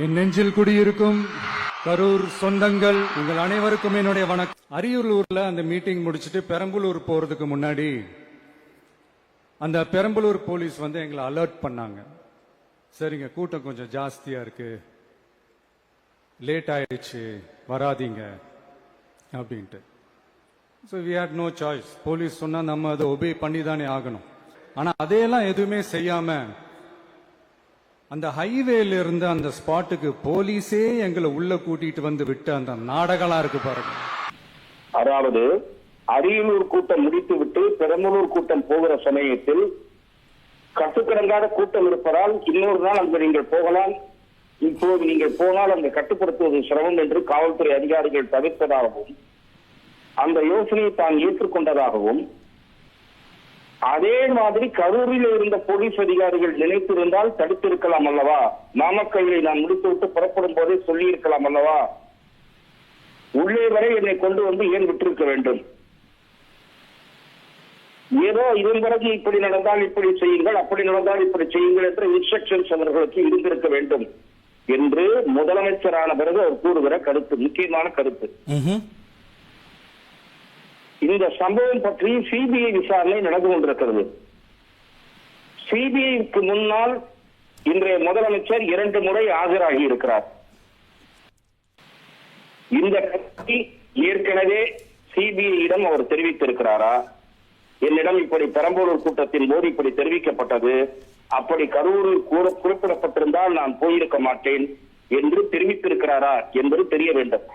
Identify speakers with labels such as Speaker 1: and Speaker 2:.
Speaker 1: என் நெஞ்சில் குடியிருக்கும் கரூர் சொந்தங்கள் உங்கள் அனைவருக்கும் என்னுடைய வணக்கம். அரியலூர்ல அந்த மீட்டிங் முடிச்சிட்டு பெரம்பலூர் போறதுக்கு முன்னாடி அந்த பெரம்பலூர் போலீஸ் வந்து எங்களை அலர்ட் பண்ணாங்க. சரிங்க, கூட்டம் கொஞ்சம் ஜாஸ்தியா இருக்கு, லேட் ஆயிடுச்சு, வராதீங்க அப்படின்ட்டு. So we had no choice. Police சொன்னா நம்ம அதை ஒபே பண்ணி தானே ஆகணும். ஆனா அதையெல்லாம் எதுவுமே செய்யாம அந்த ஹைவேல இருந்து அந்த ஸ்பாட்டுக்கு போலீஸே எங்களை உள்ள கூட்டிட்டு வந்து விட்டு அந்த நாடகம்லாம் இருக்கு பாருங்க.
Speaker 2: அதாவது அரியலூர் கூட்டம் முடித்து விட்டு பெரம்பலூர் கூட்டம் போகிற சமயத்தில் கட்டுக்கடங்காத கூட்டம் இருப்பதால் இன்னொரு நாள் அங்கு நீங்கள் போகலாம், இப்போது நீங்கள் போனால் அங்கு கட்டுப்படுத்துவது சிரமம் என்று காவல்துறை அதிகாரிகள் தவிர்த்ததாகவும் அந்த யோசனையை தான் ஏற்றுக்கொண்டதாகவும், அதே மாதிரி கரூரில் இருந்த போலீஸ் அதிகாரிகள் நினைத்திருந்தால் தடுத்திருக்கலாம் அல்லவா, நாமக்கல்லை நான் முடித்துவிட்டு புறப்படும் போதே சொல்லி இருக்கலாம் அல்லவா, உள்ளே வரை என்னை கொண்டு வந்து ஏன் விட்டிருக்க வேண்டும், ஏதோ இதன் பிறகு இப்படி நடந்தால் இப்படி செய்யுங்கள், அப்படி நடந்தால் இப்படி செய்யுங்கள் என்ற இன்ஸ்ட்ரக்ஷன்ஸ் அவர்களுக்கு இருந்திருக்க வேண்டும் என்று முதலமைச்சரான பிறகு அவர் கூறுகிற கருத்து, முக்கியமான கருத்து. இந்த சம்பவம் பற்றி சிபிஐ விசாரணை நடந்து கொண்டிருக்கிறது. சிபிஐக்கு முன்னால் இன்றைய முதலமைச்சர் 2 முறை ஆஜராகி இருக்கிறார். இந்த கட்சி ஏற்கனவே சிபிஐயிடம் அவர் தெரிவித்திருக்கிறாரா, என்னிடம் இப்படி பெரம்பலூர் கூட்டத்தின் போது இப்படி தெரிவிக்கப்பட்டது, அப்படி கரூரில் குறிப்பிடப்பட்டிருந்தால் நான் போயிருக்க மாட்டேன் என்று தெரிவித்திருக்கிறாரா என்பது தெரிய வேண்டும்.